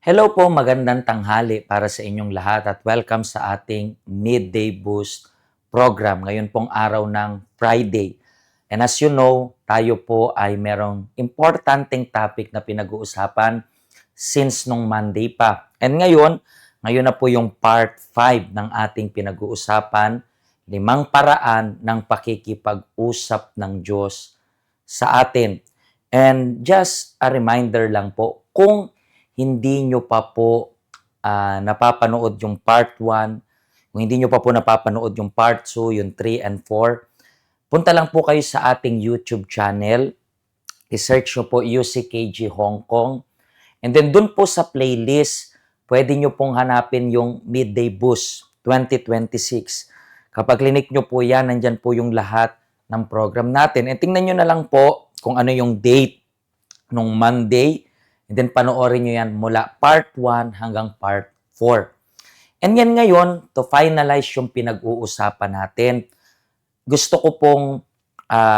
Hello po, magandang tanghali para sa inyong lahat at welcome sa ating Midday Boost program. Ngayon pong araw ng Friday. And as you know, tayo po ay merong importanteng topic na pinag-uusapan since nung Monday pa. And ngayon na po yung part 5 ng ating pinag-uusapan, 5 paraan ng pakikipag-usap ng Diyos sa atin. And just a reminder lang po, kung hindi nyo pa po napapanood yung part 1, kung hindi nyo pa po napapanood yung part 2, yung 3 and 4, punta lang po kayo sa ating YouTube channel. I-search nyo po UCKG Hong Kong. And then dun po sa playlist, pwede nyo pong hanapin yung Midday Boost 2026. Kapag clinic nyo po yan, nandyan po yung lahat ng program natin. And tingnan nyo na lang po kung ano yung date nung Monday. And then panoorin nyo yan mula part 1 hanggang part 4. And yan ngayon, to finalize yung pinag-uusapan natin, gusto ko pong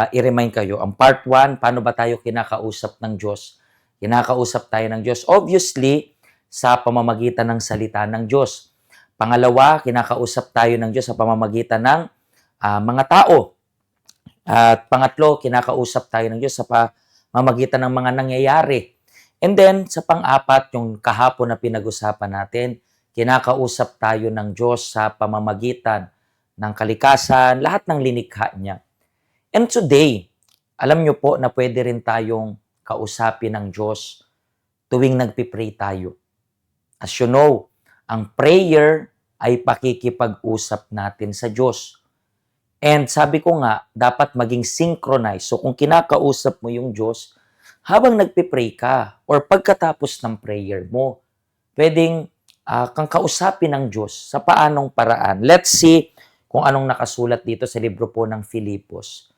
i-remind kayo, ang part 1, paano ba tayo kinakausap ng Diyos? Kinakausap tayo ng Diyos, obviously, sa pamamagitan ng salita ng Diyos. Pangalawa, kinakausap tayo ng Diyos sa pamamagitan ng mga tao. At pangatlo, kinakausap tayo ng Diyos sa pamamagitan ng mga nangyayari. And then, sa pang-apat, yung kahapon na pinag-usapan natin, kinakausap tayo ng Diyos sa pamamagitan ng kalikasan, lahat ng linikha niya. And today, alam nyo po na pwede rin tayong kausapin ng Diyos tuwing nagpipray tayo. As you know, ang prayer ay pakikipag-usap natin sa Diyos. And sabi ko nga, dapat maging synchronized. So kung kinakausap mo yung Diyos, habang nagpipray ka or pagkatapos ng prayer mo, pwedeng kang kausapin ng Diyos sa paanong paraan. Let's see kung anong nakasulat dito sa libro po ng Filipos.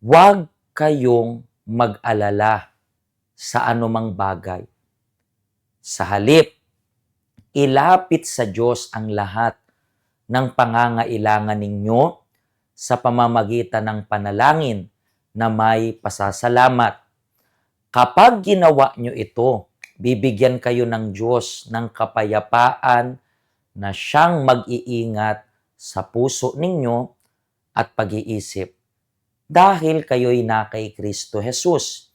Huwag kayong mag-alala sa anumang bagay. Sa halip, ilapit sa Diyos ang lahat ng pangangailangan ninyo sa pamamagitan ng panalangin na may pasasalamat. Kapag ginawa nyo ito, bibigyan kayo ng Diyos ng kapayapaan na siyang mag-iingat sa puso ninyo at pag-iisip. Dahil kayo'y na kay Kristo Jesus.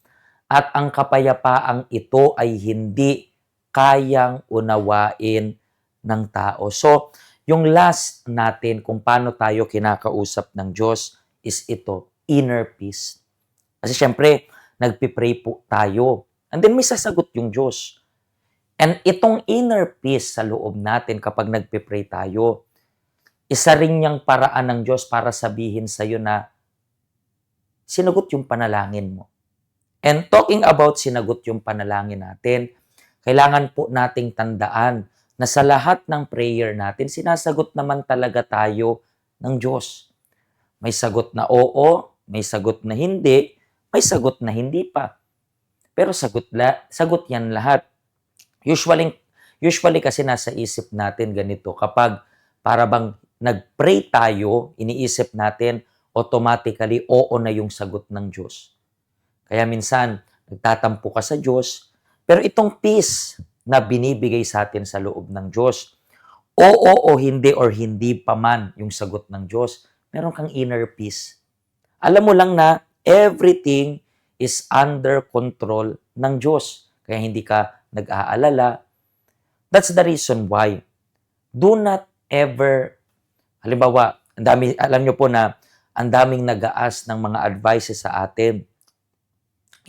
At ang kapayapaang ito ay hindi kayang unawain ng tao. So, yung last natin kung paano tayo kinakausap ng Diyos is ito, inner peace. Kasi syempre, nagpipray po tayo. And then may sasagot yung Diyos. And itong inner peace sa loob natin kapag nagpipray tayo, isa rin niyang paraan ng Diyos para sabihin sa'yo na sinagot yung panalangin mo. And talking about sinagot yung panalangin natin, kailangan po nating tandaan na sa lahat ng prayer natin, sinasagot naman talaga tayo ng Diyos. May sagot na oo, may sagot na hindi, may sagot na hindi pa. Pero sagot yan lahat. Usually kasi nasa isip natin ganito, kapag para bang nag-pray tayo, iniisip natin, automatically oo na yung sagot ng Diyos. Kaya minsan, nagtatampo ka sa Diyos, pero itong peace na binibigay sa atin sa loob ng Diyos, oo o hindi pa man yung sagot ng Diyos, meron kang inner peace. Alam mo lang na everything is under control ng Diyos. Kaya hindi ka nag-aalala. That's the reason why. Do not ever, halimbawa, alam nyo po na ang daming nag-aas ng mga advices sa atin.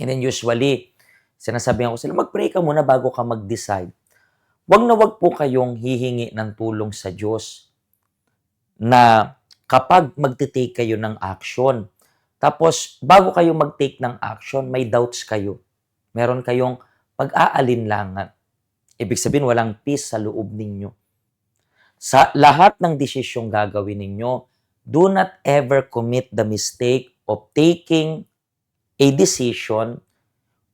And then usually, sinasabihan ko sila, mag-pray ka muna bago ka mag-decide. Wag na wag po kayong hihingi ng tulong sa Diyos na kapag magte-take kayo ng action, tapos bago kayo mag-take ng action, may doubts kayo. Meron kayong pag-aalinlangan. Ibig sabihin, walang peace sa loob ninyo. Sa lahat ng desisyong gagawin ninyo, do not ever commit the mistake of taking a decision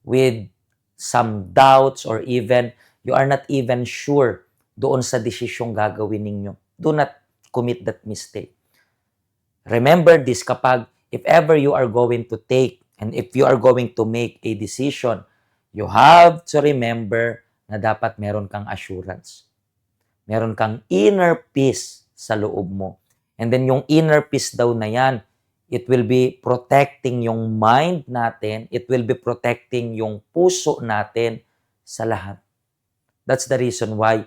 with some doubts or even you are not even sure doon sa desisyong gagawin ninyo. Do not commit that mistake. Remember this, kapag if ever you are going to take and if you are going to make a decision, you have to remember na dapat meron kang assurance. Meron kang inner peace sa loob mo. And then yung inner peace daw na yan, it will be protecting yung mind natin, it will be protecting yung puso natin sa lahat. That's the reason why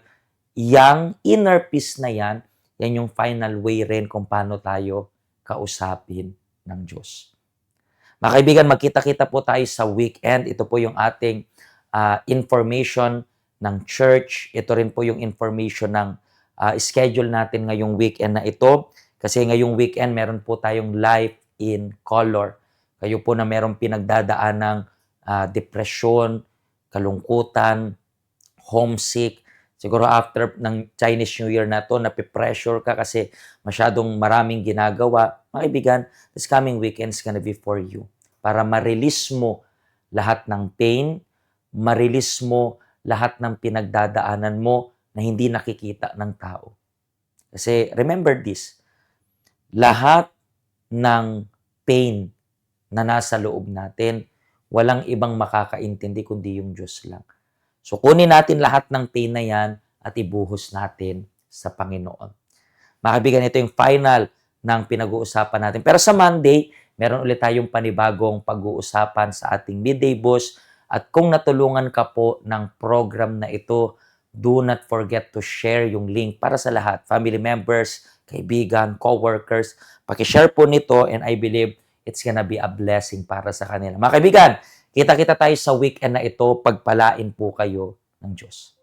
yung inner peace na yan, yan yung final way rin kung paano tayo kausapin ng Diyos. Mga kaibigan, magkita-kita po tayo sa weekend. Ito po yung ating information ng church. Ito rin po yung information ng schedule natin ngayong weekend na ito. Kasi ngayong weekend, meron po tayong Life in Color. Kayo po na meron pinagdadaan ng depression, kalungkutan, homesick. Siguro after ng Chinese New Year na to, napipressure ka kasi masyadong maraming ginagawa. Mga kaibigan, this coming weekend is gonna be for you. Para ma-release mo lahat ng pain, ma-release mo lahat ng pinagdadaanan mo na hindi nakikita ng tao. Kasi remember this, lahat ng pain na nasa loob natin, walang ibang makakaintindi kundi yung Diyos lang. So kunin natin lahat ng pain na yan at ibuhos natin sa Panginoon. Mga kaibigan, ito yung final ng pinag-uusapan natin. Pero sa Monday, meron ulit tayong panibagong pag-uusapan sa ating Midday Boost. At kung natulungan ka po ng program na ito, do not forget to share yung link para sa lahat. Family members, kaibigan, co-workers. Pakishare po nito and I believe it's gonna be a blessing para sa kanila. Mga kaibigan, kita-kita tayo sa weekend na ito. Pagpalain po kayo ng Diyos.